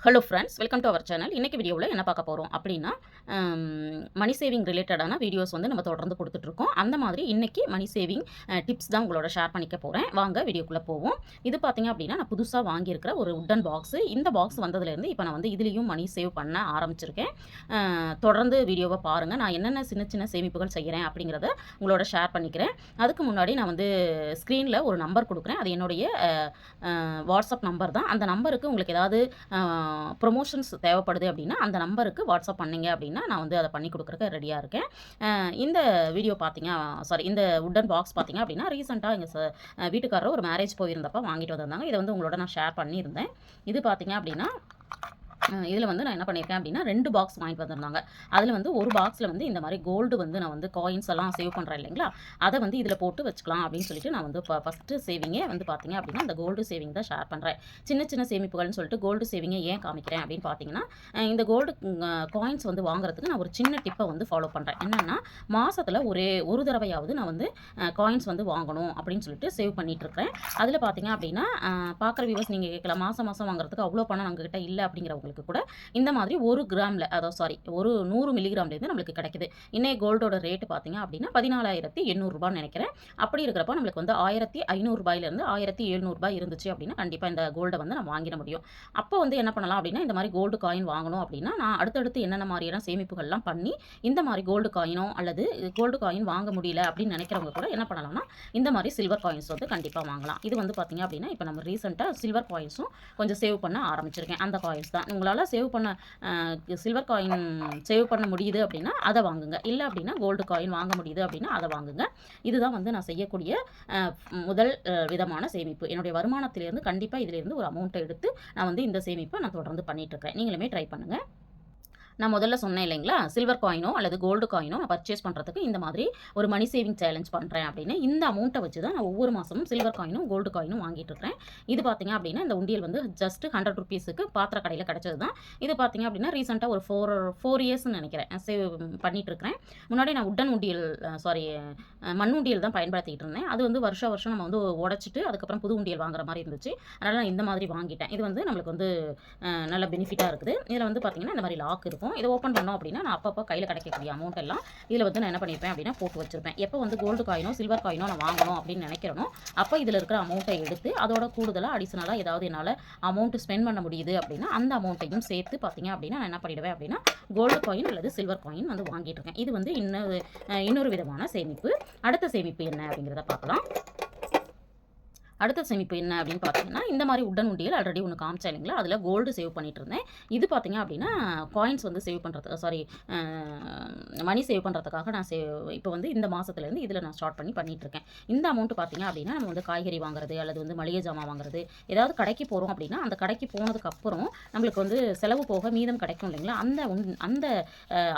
Hello friends, welcome to our channel. இன்றைக்கி வீடியோவில் என்ன பார்க்க போகிறோம் அப்படின்னா, மணி சேவிங் ரிலேட்டடான வீடியோஸ் வந்து நம்ம தொடர்ந்து கொடுத்துட்ருக்கோம். அந்த மாதிரி இன்றைக்கி மணி சேவிங் டிப்ஸ் தான் உங்களோட ஷேர் பண்ணிக்க போகிறேன். வாங்க வீடியோக்குள்ளே போவோம். இது பார்த்திங்க அப்படின்னா, நான் புதுசாக வாங்கியிருக்கிற ஒரு உட்டன் பாக்ஸு. இந்த பாக்ஸ் வந்ததுலேருந்து இப்போ நான் வந்து இதுலேயும் மணி சேவ் பண்ண ஆரம்பிச்சிருக்கேன். தொடர்ந்து வீடியோவை பாருங்கள். நான் என்னென்ன சின்ன சின்ன சேமிப்புகள் செய்கிறேன் அப்படிங்கிறத உங்களோட ஷேர் பண்ணிக்கிறேன். அதுக்கு முன்னாடி நான் வந்து ஸ்க்ரீனில் ஒரு நம்பர் கொடுக்குறேன். அது என்னுடைய வாட்ஸ்அப் நம்பர் தான். அந்த நம்பருக்கு உங்களுக்கு ஏதாவது ப்ரொமோஷன்ஸ் தேவைப்படுது அப்படின்னா அந்த நம்பருக்கு வாட்ஸ்அப் பண்ணிங்க அப்படின்னா நான் வந்து அதை பண்ணி கொடுக்குறக்கு ரெடியாக இருக்கேன். இந்த வீடியோ பார்த்தீங்க இந்த உட்டன் பாக்ஸ் பார்த்தீங்க அப்படின்னா ரீசெண்டாக எங்கள் வீட்டுக்காரர் ஒரு மேரேஜ் போயிருந்தப்போ வாங்கிட்டு வந்திருந்தாங்க. இதை வந்து உங்களோட நான் ஷேர் பண்ணியிருந்தேன். இது பார்த்தீங்க அப்படின்னா இதில் வந்து நான் என்ன பண்ணியிருக்கேன் அப்படின்னா 2 பாக்ஸ் வாங்கிட்டு வந்திருந்தாங்க. அதில் வந்து ஒரு பாக்ஸில் வந்து இந்த மாதிரி கோல்டு வந்து நான் வந்து காயின்ஸ் எல்லாம் சேவ் பண்ணுறேன் இல்லைங்களா, அதை வந்து இதில் போட்டு வச்சுக்கலாம் அப்படின்னு சொல்லிட்டு நான் வந்து ஃபஸ்ட்டு சேவிங்கே வந்து பார்த்தீங்க அப்படின்னா அந்த கோல்டு சேவிங் தான் ஷேர் பண்ணுறேன். சின்ன சின்ன சேமிப்புகள்னு சொல்லிட்டு கோல்டு சேவிங்கை ஏன் காமிக்கிறேன் அப்படின்னு பார்த்தீங்கன்னா, இந்த கோல்டு காயின்ஸ் வந்து வாங்குறதுக்கு நான் ஒரு சின்ன டிப்பை வந்து ஃபாலோ பண்ணுறேன். என்னென்னா, மாதத்தில் ஒரு தடவையாவது நான் வந்து காயின்ஸ் வந்து வாங்கணும் அப்படின்னு சொல்லிட்டு சேவ் பண்ணிகிட்ருக்கிறேன். அதில் பார்த்தீங்க அப்படின்னா பார்க்குற வியூவர்ஸ் நீங்கள் கேட்கலாம், மாதம் வாங்குறதுக்கு அவ்வளோ பணம் நம்மக்கிட்ட இல்லை அப்படிங்கிறவங்களுக்கு கூட இந்த மாதிரி 1 கிராமில் ஒரு 100 மில்லிகிராம்லேருந்து நம்மளுக்கு கிடைக்குது. இன்னைய கோல்டோட ரேட்டு பார்த்தீங்க அப்படின்னா 14,800 ரூபான்னு நினைக்கிறேன். அப்படி இருக்கிறப்ப நம்மளுக்கு வந்து 1,500 ரூபாயிலேருந்து 1,700 ரூபாய் இருந்துச்சு அப்படின்னா கண்டிப்பாக இந்த கோல்டை வந்து நம்ம வாங்கிட முடியும். அப்போ வந்து என்ன பண்ணலாம் அப்படின்னா, இந்த மாதிரி கோல்டு காயின் வாங்கணும் அப்படின்னா நான் அடுத்தடுத்து என்னென்ன மாதிரியான சேமிப்புகள்லாம் பண்ணி இந்த மாதிரி கோல்டு காயினோ அல்லது கோல்டு காயின் வாங்க முடியல அப்படின்னு நினைக்கிறவங்க கூட என்ன பண்ணலாம்னா இந்த மாதிரி சில்வர் காயின்ஸ் வந்து கண்டிப்பாக வாங்கலாம். இது வந்து பார்த்தீங்க அப்படின்னா இப்போ நம்ம ரீசெண்டாக சில்வர் காயின்ஸும் கொஞ்சம் சேவ் பண்ண ஆரம்பிச்சிருக்கேன். அந்த காயின்ஸ் தான் உங்களால் சில்வர் காயின் சேவ் பண்ண முடியுது அப்படின்னா அதை வாங்குங்க. இல்லை அப்படின்னா கோல்டு காயின் வாங்க முடியுது அப்படின்னா அதை வாங்குங்க. இதுதான் வந்து நான் செய்யக்கூடிய முதல் விதமான சேமிப்பு. என்னுடைய வருமானத்திலேருந்து கண்டிப்பாக இதிலேருந்து ஒரு அமௌண்ட்டை எடுத்து நான் வந்து இந்த சேமிப்பை நான் தொடர்ந்து பண்ணிகிட்ருக்கேன். நீங்களுமே ட்ரை பண்ணுங்கள். நான் முதல்ல சொன்னேன் இல்லைங்களா, சில்வர் காயினோ அல்லது கோல்டு காயினோ நான் பர்ச்சேஸ் பண்ணுறதுக்கு இந்த மாதிரி ஒரு மணி சேவிங் சேலஞ்ச் பண்ணுறேன் அப்படின்னு இந்த அமௌண்ட்டை வச்சு தான் நான் ஒவ்வொரு மாதமும் சில்வர் காயினும் கோல்டு காயினும் வாங்கிட்டு இருக்கிறேன். இது பார்த்தீங்க அப்படின்னா இந்த உண்டியல் வந்து ஜஸ்ட் 100 ருபீஸுக்கு பாத்திர கடையில் கிடச்சது தான். இது பார்த்தீங்க அப்படின்னா ரீசெண்டாக ஒரு 4 இயர்ஸ்னு நினைக்கிறேன் சேவ் பண்ணிட்டு இருக்கிறேன். முன்னாடி நான் மண் உண்டியல் தான் பயன்படுத்திட்டு இருந்தேன். அது வந்து வருஷம் நம்ம வந்து உடைச்சிட்டு அதுக்கப்புறம் புது உண்டியல் வாங்குற மாதிரி இருந்துச்சு. அதனால் நான் இந்த மாதிரி வாங்கிட்டேன். இது வந்து நம்மளுக்கு வந்து நல்ல பெனிஃபிட்டாக இருக்குது. இதில் வந்து பார்த்தீங்கன்னா இந்த மாதிரி லாக் இருக்கும். இதை ஓப்பன் பண்ணோம் அப்படின்னா நான் அப்பப்போ கையில் கிடைக்கக்கூடிய அமௌண்ட் எல்லாம் இதில் வந்து நான் என்ன பண்ணியிருப்பேன் அப்படின்னா போட்டு வச்சிருப்பேன். எப்போ வந்து கோல்டு காயினோ சில்வர் காயினோ நான் வாங்கணும் அப்படின்னு நினைக்கிறேனோ அப்போ இதில் இருக்கிற அமௌண்ட்டை எடுத்து அதோட கூடுதலாக அடிஷனலாக ஏதாவது என்னால் அமௌண்ட் ஸ்பெண்ட் பண்ண முடியுது அப்படின்னா அந்த அமௌண்ட்டையும் சேர்த்து பார்த்தீங்க அப்படின்னா நான் என்ன பண்ணிடுவேன் அப்படின்னா கோல்டு காயின் அல்லது சில்வர் காயின் வந்து வாங்கிட்டு இருக்கேன். இது வந்து இன்னொரு விதமான சேமிப்பு. அடுத்த சேமிப்பு என்ன அப்படிங்கிறத பார்க்கலாம். அடுத்த சேமிப்பு என்ன அப்படின்னு பார்த்தீங்கன்னா, இந்த மாதிரி உட்டன் உண்டியல் ஆல்ரெடி ஒன்று காமிச்சேன் இல்லைங்களா, அதில் கோல்டு சேவ் பண்ணிட்டு இருந்தேன். இது பார்த்தீங்க அப்படின்னா காயின்ஸ் வந்து சேவ் பண்ணுறதுக்கு மணி சேவ் பண்ணுறதுக்காக நான் இப்போ வந்து இந்த மாதத்துலேருந்து இதில் நான் ஸ்டார்ட் பண்ணிட்டு இருக்கேன். இந்த அமௌண்ட் பார்த்தீங்க அப்படின்னா நம்ம வந்து காய்கறி வாங்குறது அல்லது வந்து மளிகை ஜாமான் வாங்குறது, ஏதாவது கடைக்கு போகிறோம் அப்படின்னா அந்த கடைக்கு போனதுக்கப்புறம் நம்மளுக்கு வந்து செலவு போக மீதம் கிடைக்கும் இல்லைங்களா, அந்த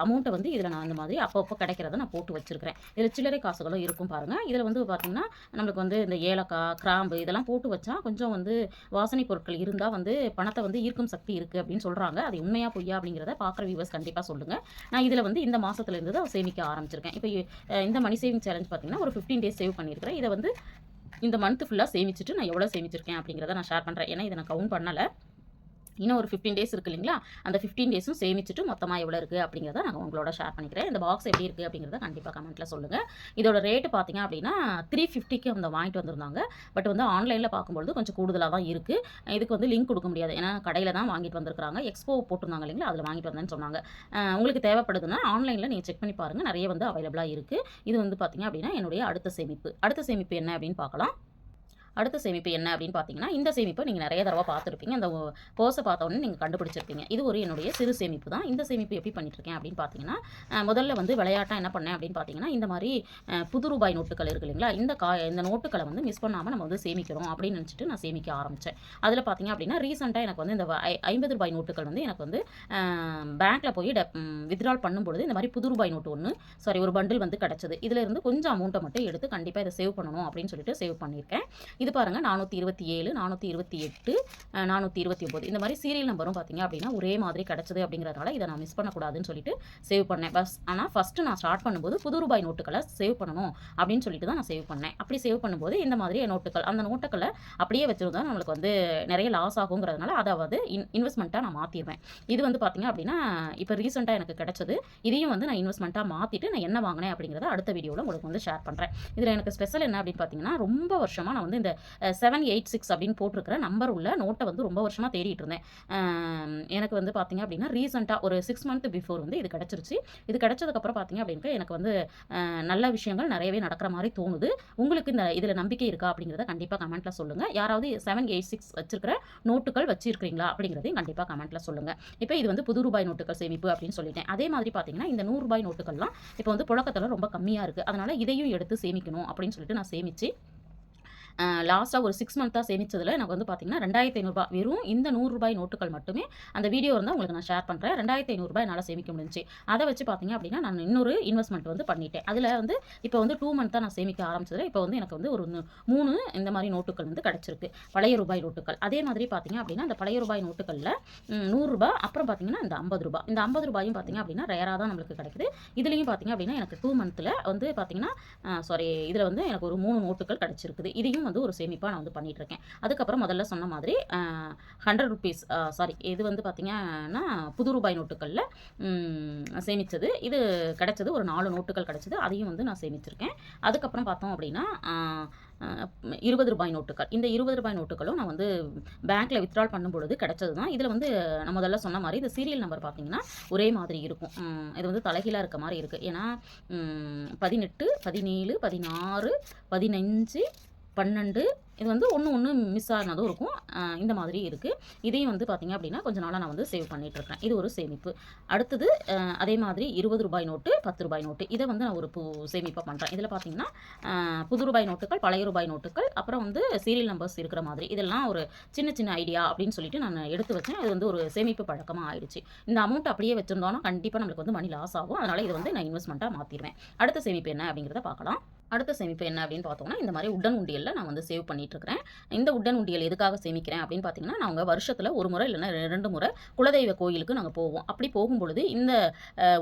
அமௌண்ட்டை வந்து இதில் நான் அந்த மாதிரி அப்பப்போ கிடைக்கிறத நான் போட்டு வச்சுருக்கிறேன். இதில் சில்லறை காசுகளும் இருக்கும் பாருங்கள். இதில் வந்து பார்த்திங்கன்னா நம்மளுக்கு வந்து இந்த ஏலக்காய், கிராம்பு இதெல்லாம் போட்டு வச்சா கொஞ்சம் வந்து வாசனை பொருட்கள் இருந்தால் வந்து பணத்தை வந்து ஈர்க்கும் சக்தி இருக்குது அப்படின்னு சொல்கிறாங்க. அது உண்மையா பொய்யா அப்படிங்கிறத பார்க்குற வியூவர்ஸ் கண்டிப்பாக சொல்லுங்கள். நான் இதில் வந்து இந்த மாதத்துலேருந்து தான் சேமிக்க ஆரம்பிச்சிருக்கேன். இப்போ இந்த மணி சேவிங் சேலஞ்ச் பார்த்தீங்கன்னா ஒரு 15 டேஸ் சேவ் பண்ணியிருக்கிறேன். இதை வந்து இந்த மந்த் ஃபுல்லாக சேமிச்சுட்டு நான் எவ்வளோ சேமிச்சிருக்கேன் அப்படிங்கிறத நான் ஷேர் பண்ணுறேன். ஏன்னா இதை நான் கவுண்ட் பண்ணலை. இன்னும் ஒரு 15 டேஸ் இருக்குது இல்லைங்களா, அந்த 15 டேஸும் சேமிச்சுட்டு மொத்தமாக எவ்வளோ இருக்குது அப்படிங்கிறத நான் உங்களோட ஷேர் பண்ணிக்கிறேன். இந்த பாக்ஸ் எப்படி இருக்குது அப்படிங்கிறத கண்டிப்பாக கமெண்ட்டில் சொல்லுங்கள். இதோட ரேட்டு பார்த்தீங்க அப்படின்னா 350க்கு அந்த வாங்கிட்டு வந்திருந்தாங்க. பட் வந்து ஆன்லைனில் பார்க்கும்பொழுது கொஞ்சம் கூடுதலாக தான் இருக்குது. இதுக்கு வந்து லிங்க் கொடுக்க முடியாது, ஏன்னா கடையில் தான் வாங்கிட்டு வந்திருக்காங்க. எக்ஸ்போ போட்டிருந்தாங்க இல்லைங்களா, அதில் வாங்கிட்டு வந்தேன்னு சொன்னாங்க. உங்களுக்கு தேவைப்படுதுன்னா ஆன்லைனில் நீங்கள் செக் பண்ணி பாருங்கள், நிறைய வந்து அவைலபிளாக இருக்குது. இது வந்து பார்த்தீங்க அப்படின்னா என்னுடைய அடுத்த சேமிப்பு என்ன அப்படின்னு பார்க்கலாம். அடுத்த சேமிப்பு என்ன அப்படின்னு பார்த்தீங்கன்னா, இந்த சேமிப்பை நீங்கள் நிறைய தடவை பார்த்துருப்பீங்க. அந்த போஸை பார்த்தோன்னே நீங்கள் கண்டுபிடிச்சிருப்பீங்க. இது ஒரு என்னுடைய சிறு சேமிப்பு தான். இந்த சேமிப்பு எப்படி பண்ணிட்டுருக்கேன் அப்படின்னு பார்த்தீங்கன்னா, முதல்ல வந்து விளையாட்டாக என்ன பண்ணேன் அப்படின்னு பார்த்தீங்கன்னா, இந்த மாதிரி புது ரூபாய் நோட்டுகள் இருக்குது இல்லைங்களா, இந்த நோட்டுகளை வந்து மிஸ் பண்ணாமல் நம்ம வந்து சேமிக்கிறோம் அப்படின்னு நினச்சிட்டு நான் சேமிக்க ஆரம்பித்தேன். அதில் பார்த்தீங்க அப்படின்னா ரீசெண்டாக எனக்கு வந்து இந்த 50 ரூபாய் நோட்டுகள் வந்து எனக்கு வந்து பேங்க்கில் போய் வித்ட்ரால் பண்ணும்பொழுது இந்த மாதிரி புது ரூபாய் நோட்டு ஒரு பண்டில் வந்து கிடச்சிது. இதில் இருந்து கொஞ்சம் அமௌண்ட்டை மட்டும் எடுத்து கண்டிப்பாக இதை சேவ் பண்ணணும் அப்படின்னு சொல்லிட்டு சேவ் பண்ணியிருக்கேன். இது பாருங்கள் 427, 428, 429 இந்த மாதிரி சீரியல் நம்பரும் பார்த்தீங்க அப்படின்னா ஒரே மாதிரி கிடச்சிது அப்படிங்கிறதுனால இதை நான் மிஸ் பண்ணக்கூடாதுன்னு சொல்லிட்டு சேவ் பண்ணேன். ஆனால் ஃபஸ்ட்டு நான் ஸ்டார்ட் பண்ணும்போது புது ரூபாய் நோட்டுகளை சேவ் பண்ணணும் அப்படின்னு சொல்லிட்டு தான் நான் சேவ் பண்ணேன். அப்படி சேவ் பண்ணும்போது இந்த மாதிரி நோட்டுகள் அந்த நோட்டுகளை அப்படியே வச்சுருந்தா நம்மளுக்கு வந்து நிறைய லாஸ் ஆகுங்கிறதுனால அதாவது இன்வெஸ்ட்மெண்ட்டாக நான் மாற்றிடுவேன். இது வந்து பார்த்தீங்க அப்படின்னா இப்போ ரீசெண்டாக எனக்கு கிடச்சது. இதையும் வந்து நான் இன்வெஸ்ட்மெண்ட்டாக மாற்றிட்டு நான் என்ன வாங்கினேன் அப்படிங்கிறத அடுத்த வீடியோவில் உங்களுக்கு வந்து ஷேர் பண்ணுறேன். இதில் எனக்கு ஸ்பெஷல் என்ன அப்படின்னு பார்த்தீங்கன்னா ரொம்ப வருஷமாக நான் வந்து இந்த 786 அப்படின்னு போட்டிருக்கிற நம்பர் உள்ள நோட்டை வந்து ரொம்ப வருஷமாக தேடிட்டு இருந்தேன். எனக்கு வந்து பார்த்தீங்க அப்படின்னா ரீசெண்டாக ஒரு 6 மந்த் பிஃபோர் வந்து இது கிடச்சிருச்சு. இது கிடச்சதுக்கப்புறம் பார்த்தீங்க அப்படின்னா எனக்கு வந்து நல்ல விஷயங்கள் நிறையவே நடக்கிற மாதிரி தோணுது. உங்களுக்கு இந்த இதில் நம்பிக்கை இருக்கா அப்படிங்கிறத கண்டிப்பாக கமெண்ட்டில் சொல்லுங்கள். யாராவது 786 வச்சிருக்கிற நோட்டுகள் வச்சிருக்கிறீங்களா அப்படிங்கிறதையும் கண்டிப்பாக கமெண்ட்டில் சொல்லுங்கள். இப்போ இது வந்து புது ரூபாய் நோட்டுகள் சேமிப்பு அப்படின்னு சொல்லிட்டேன். அதே மாதிரி பார்த்தீங்கன்னா இந்த 100 ரூபாய் நோட்டுகள்லாம் இப்போ வந்து புழக்கத்தில் ரொம்ப கம்மியாக இருக்குது. அதனால் இதையும் எடுத்து சேமிக்கணும் அப்படின்னு சொல்லிட்டு நான் சேமித்து லாஸ்ட்டாக ஒரு 6 மந்த்தாக சேமித்ததில் எனக்கு வந்து பார்த்தீங்கன்னா 2500 வெறும் இந்த 100 ரூபாய் நோட்டுகள் மட்டுமே அந்த வீடியோ இருந்தால் உங்களுக்கு நான் ஷேர் பண்ணுறேன். 2500 என்னால் சேமிக்க முடிஞ்சிச்சு. அதை வச்சு பார்த்தீங்க அப்படின்னா நான் இன்னொரு இன்வெஸ்ட்மெண்ட் வந்து பண்ணிட்டேன். அதில் வந்து இப்போ வந்து 2 மந்த்தாக நான் சேமிக்க ஆரம்பிச்சதில் இப்போ வந்து எனக்கு வந்து ஒரு 3 இந்த மாதிரி நோட்டுகள் வந்து கிடச்சிருக்கு, பழைய ரூபாய் நோட்டுகள். அதே மாதிரி பார்த்தீங்க அப்படின்னா அந்த பழைய ரூபாய் நோட்டுகளில் 100 ரூபாய், அப்புறம் பார்த்தீங்கன்னா இந்த 50 ரூபாய், இந்த 50 ரூபாயும் பார்த்தீங்க அப்படின்னா ரேராக தான் நம்மளுக்கு கிடைக்குது. இதுலேயும் பார்த்தீங்க அப்படின்னா எனக்கு 2 மந்த்தில் வந்து பார்த்தீங்கன்னா இதில் வந்து எனக்கு ஒரு 3 நோட்டுகள் கிடச்சிருக்குது. இதையும் வந்து ஒரு சேமிப்பாக நான் வந்து பண்ணிட்டு இருக்கேன். அதுக்கப்புறம் முதல்ல சொன்ன மாதிரி 100 ருபீஸ் இது வந்து பார்த்தீங்கன்னா புது ரூபாய் நோட்டுகளில் சேமித்தது. இது கிடைச்சது ஒரு 4 நோட்டுகள் கிடைச்சது. அதையும் வந்து நான் சேமிச்சிருக்கேன். அதுக்கப்புறம் பார்த்தோம் அப்படின்னா 20 ரூபாய் நோட்டுகள், இந்த 20 ரூபாய் நோட்டுகளும் நான் வந்து பேங்க்கில் வித்ட்ரால் பண்ணும்பொழுது கிடைச்சது தான். இதில் வந்து நான் முதல்ல சொன்ன மாதிரி இந்த சீரியல் நம்பர் பார்த்தீங்கன்னா ஒரே மாதிரி இருக்கும். இது வந்து தலைகீழாக இருக்க மாதிரி இருக்குது. ஏன்னா 18, 17, 16, 15, 12 இது வந்து ஒன்று மிஸ் ஆனதும் இருக்கும். இந்த மாதிரி இருக்குது. இதையும் வந்து பார்த்திங்க அப்படின்னா கொஞ்சம் நாளாக நான் வந்து சேவ் பண்ணிகிட்ருக்கேன். இது ஒரு சேமிப்பு. அடுத்தது அதே மாதிரி 20 ரூபாய் நோட்டு, 10 ரூபாய் நோட்டு, இதை வந்து நான் ஒரு சேமிப்பாக பண்ணுறேன். இதில் பார்த்திங்கன்னா புது ரூபாய் நோட்டுகள், பழைய ரூபாய் நோட்டுகள், அப்புறம் வந்து சீரியல் நம்பர்ஸ் இருக்கிற மாதிரி இதெல்லாம் ஒரு சின்ன சின்ன ஐடியா அப்படின்னு சொல்லிட்டு நான் எடுத்து வச்சேன். இது வந்து ஒரு சேமிப்பு பழக்கமாக ஆயிடுச்சு. இந்த அமௌண்ட் அப்படியே வச்சுருந்தோன்னா கண்டிப்பாக நம்மளுக்கு வந்து மணி லாஸ் ஆகும். அதனால் இதை வந்து நான் இன்வெஸ்ட்மெண்ட்டாக மாற்றிடுவேன். அடுத்த சேமிப்பு என்ன அப்படிங்கிறத பார்க்கலாம். அடுத்த சேமிப்பு என்ன அப்படின்னு பார்த்தோம்னா இந்த மாதிரி உடன் உண்டியலில் நான் வந்து சேவ் பண்ணிகிட்ருக்கிறேன். இந்த உடன் உண்டியல் எதுக்காக சேமிக்கிறேன் அப்படின்னு பார்த்தீங்கன்னா நாங்கள் வருஷத்தில் ஒரு முறை இல்லைன்னா 2 முறை குலதெய்வ கோயிலுக்கு நாங்கள் போவோம். அப்படி போகும்பொழுது இந்த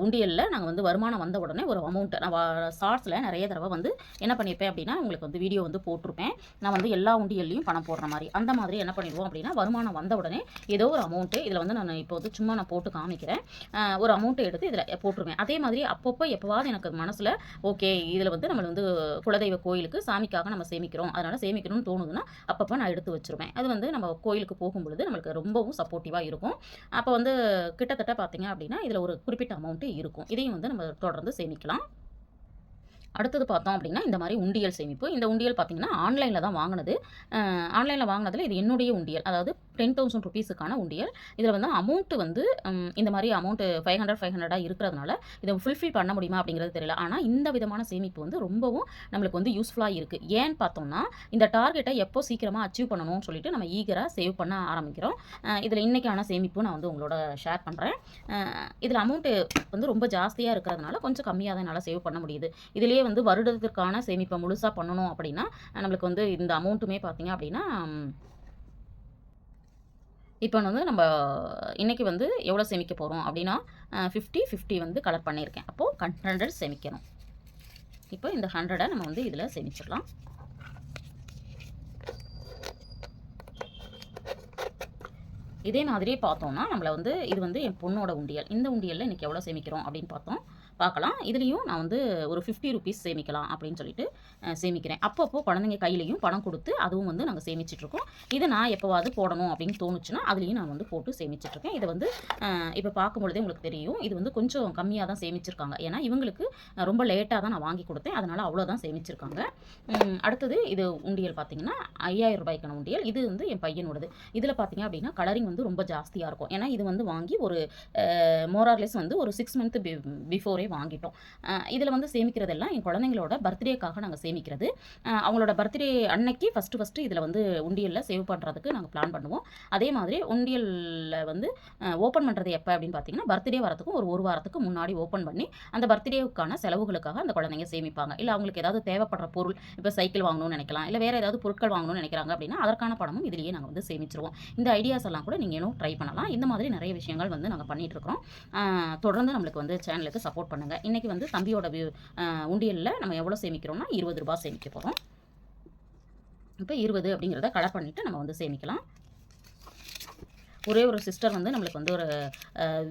உண்டியலில் நாங்கள் வந்து வருமானம் வந்த உடனே ஒரு அமௌண்ட்டை நான் ஷார்ட்ஸில் நிறைய தடவை வந்து என்ன பண்ணியிருப்பேன் அப்படின்னா உங்களுக்கு வந்து வீடியோ வந்து போட்டிருப்பேன். நான் வந்து எல்லா உண்டியல்லையும் பணம் போடுற மாதிரி அந்த மாதிரி என்ன பண்ணிடுவோம் அப்படின்னா வருமானம் வந்த உடனே ஏதோ ஒரு அமௌண்ட்டு இதில் வந்து நான் இப்போ வந்து சும்மா நான் போட்டு காமிக்கிறேன். ஒரு அமௌண்ட்டை எடுத்து இதில் போட்டுருவேன். அதே மாதிரி அப்பப்போ எப்போவாது எனக்கு மனசில் ஓகே இதில் வந்து நம்ம வந்து குலதெய்வ கோயிலுக்கு சாமிக்காக நம்ம சேமிக்கிறோம், அதனால் சேமிக்கணும்னு தோணுதுன்னா அப்பப்போ நான் எடுத்து வச்சுருவேன். அது வந்து நம்ம கோயிலுக்கு போகும்பொழுது நம்மளுக்கு ரொம்பவும் சப்போர்ட்டிவாக இருக்கும். அப்போ வந்து கிட்டத்தட்ட பார்த்தீங்க அப்படின்னா இதில் ஒரு குறிப்பிட்ட அமௌண்ட்டு இருக்கும். இதையும் வந்து நம்ம தொடர்ந்து சேமிக்கலாம். அடுத்தது பார்த்தோம் அப்படின்னா இந்த மாதிரி உண்டியல் சேமிப்பு. இந்த உண்டியல் பார்த்தீங்கன்னா ஆன்லைனில் தான் வாங்கினது. ஆன்லைனில் வாங்கினதில் இது என்னுடைய உண்டியல், அதாவது 10,000 ருபீஸுக்கான உண்டியல். இதில் வந்து அமௌண்ட்டு வந்து இந்த மாதிரி அமௌண்ட்டு 500 இருக்கிறதுனால இதை ஃபுல்ஃபில் பண்ண முடியுமா அப்படிங்கிறது தெரியல. ஆனால் இந்த விதமான சேமிப்பு வந்து ரொம்பவும் நம்மளுக்கு வந்து யூஸ்ஃபுல்லாக இருக்குது. ஏன்னு பார்த்தோம்னா இந்த டார்கெட்டை எப்போ சீக்கிரமாக அச்சீவ் பண்ணணும்னு சொல்லிட்டு நம்ம ஈகராக சேவ் பண்ண ஆரம்பிக்கிறோம். இதில் இன்றைக்கான சேமிப்பு நான் வந்து உங்களோட ஷேர் பண்ணுறேன். இதில் அமௌண்ட்டு வந்து ரொம்ப ஜாஸ்தியாக இருக்கிறதுனால கொஞ்சம் கம்மியாக தான் என்னால் சேவ் பண்ண முடியுது. இதிலே வந்து வருடத்திற்கான சேமிப்பை முழுசாக பண்ணணும் அப்படின்னா நம்மளுக்கு வந்து இந்த அமௌண்ட்டுமே பார்த்தீங்க அப்படின்னா இப்போ வந்து நம்ம இன்றைக்கி வந்து எவ்வளோ சேமிக்க போகிறோம் அப்படின்னா 50 வந்து கலர் பண்ணியிருக்கேன். அப்போது 100 சேமிக்கணும். இப்போ இந்த 100 நம்ம வந்து இதில் சேமிச்சிடலாம். இதே மாதிரியே பார்த்தோம்னா நம்மளை வந்து இது வந்து என் பொண்ணோட உண்டியல். இந்த உண்டியலில் இன்றைக்கி எவ்வளோ சேமிக்கிறோம் அப்படின்னு பார்க்கலாம். இதுலேயும் நான் வந்து ஒரு 50 ருபீஸ் சேமிக்கலாம் அப்படின்னு சொல்லிட்டு சேமிக்கிறேன். அப்பப்போ குழந்தைங்க கையிலையும் பணம் கொடுத்து அதுவும் வந்து நாங்கள் சேமிச்சிட்ருக்கோம். இதை நான் எப்போவாது போடணும் அப்படின்னு தோணுச்சுன்னா அதுலேயும் நான் வந்து போட்டு சேமிச்சிட்ருக்கேன். இதை வந்து இப்போ பார்க்கும்பொழுதே உங்களுக்கு தெரியும் இது வந்து கொஞ்சம் கம்மியாக தான் சேமிச்சிருக்காங்க. ஏன்னா இவங்களுக்கு ரொம்ப லேட்டாக தான் நான் வாங்கி கொடுத்தேன், அதனால் அவ்வளோதான் சேமிச்சிருக்காங்க. அடுத்தது இது உண்டியல் பார்த்தீங்கன்னா 5000 ரூபாய்க்கான உண்டியல். இது வந்து என் பையனோடது. இதில் பார்த்தீங்க அப்படின்னா கலரிங் வந்து ரொம்ப ஜாஸ்தியாக இருக்கும். ஏன்னா இது வந்து வாங்கி ஒரு மோரார்லெஸ் வந்து ஒரு 6 மந்த் பிஃபோரே முறை வாங்கிட்டோம். இதில வந்து சேமிக்கிறதெல்லாம் என் குழந்தைங்களோட பர்த்டேக்காக நாங்க சேமிக்கிறது. அவங்களோட பர்த்டே அன்னைக்கு ஃபர்ஸ்ட்டு இதில வந்து உண்டியல்ல சேவ் பண்ணுறதுக்கு நாங்க பிளான் பண்ணுவோம். அதே மாதிரி உண்டியல்ல வந்து ஓப்பன் பண்ணுறது எப்போ அப்படின்னு பார்த்தீங்கன்னா, பர்த்டே வரத்துக்கும் ஒரு வாரத்துக்கு முன்னாடி ஓப்பன் பண்ணி, அந்த பர்த்டேவுக்கான செலவுகளுக்காக அந்த குழந்தைங்க சேமிப்பாங்க. இல்ல அவங்களுக்கு ஏதாவது தேவைப்படுற பொருள், இப்போ சைக்கிள் வாங்கணும்னு நினைக்கலாம், இல்ல வேற ஏதாவது பொருட்கள் வாங்கணும்னு நினைக்கிறாங்க அப்படின்னா, அதற்கான பணமும் இதிலேயே நாங்க வந்து சேமிச்சுருவோம். இந்த ஐடியாஸ் எல்லாம் கூட நீங்களும் ட்ரை பண்ணலாம். இந்த மாதிரி நிறைய விஷயங்கள் வந்து நாங்க பண்ணிட்டு இருக்கிறோம். தொடர்ந்து நம்மளுக்கு வந்து சேனலுக்கு சப்போர்ட் பண்ணுங்க. இன்னைக்கு வந்து தம்பியோட உண்டியல்ல நம்ம எவ்வளோ சேமிக்கிறோம்னா ரூ. 20 சேமிக்க போறோம். இப்போ 20 அப்படிங்கிறத கலர் பண்ணிட்டு நம்ம வந்து சேமிக்கலாம். ஒரே ஒரு சிஸ்டர் வந்து நம்மளுக்கு வந்து ஒரு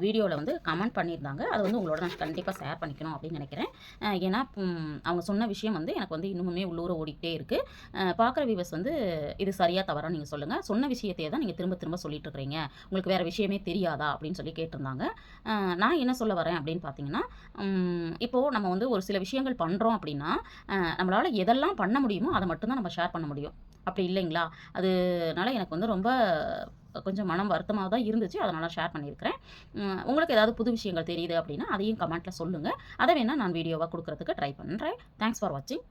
வீடியோவில் வந்து கமெண்ட் பண்ணியிருந்தாங்க. அது வந்து உங்களோட நான் கண்டிப்பாக ஷேர் பண்ணிக்கணும் அப்படின்னு நினைக்கிறேன். ஏன்னா அவங்க சொன்ன விஷயம் வந்து எனக்கு வந்து இன்னுமுமே உள்ளூர ஓடிக்கிட்டே இருக்குது. பார்க்குற வியூவர்ஸ் வந்து இது சரியாக தவறா நீங்கள் சொல்லுங்கள். சொன்ன விஷயத்தையே தான் நீங்கள் திரும்ப திரும்ப சொல்லிட்டு இருக்கிறீங்க. உங்களுக்கு வேறு விஷயமே தெரியாதா அப்படின்னு சொல்லி கேட்டிருந்தாங்க. நான் என்ன சொல்ல வரேன் அப்படின்னு பார்த்தீங்கன்னா, இப்போது நம்ம வந்து ஒரு சில விஷயங்கள் பண்ணுறோம் அப்படின்னா, நம்மளால் எதெல்லாம் பண்ண முடியுமோ அதை மட்டும்தான் நம்ம ஷேர் பண்ண முடியும். அப்படி இல்லைங்களா? அதனால எனக்கு வந்து ரொம்ப கொஞ்சம் மனம் வருத்தமாக தான் இருந்துச்சு. அதனால ஷேர் பண்ணியிருக்கிறேன். உங்களுக்கு ஏதாவது புது விஷயங்கள் தெரியுது அப்படின்னா, அதையும் கமெண்ட்ல சொல்லுங்க. அதை வேணா நான் வீடியோவா குடுக்குறதுக்கு ட்ரை பண்றேன். தேங்க்ஸ் ஃபார் வாட்சிங்.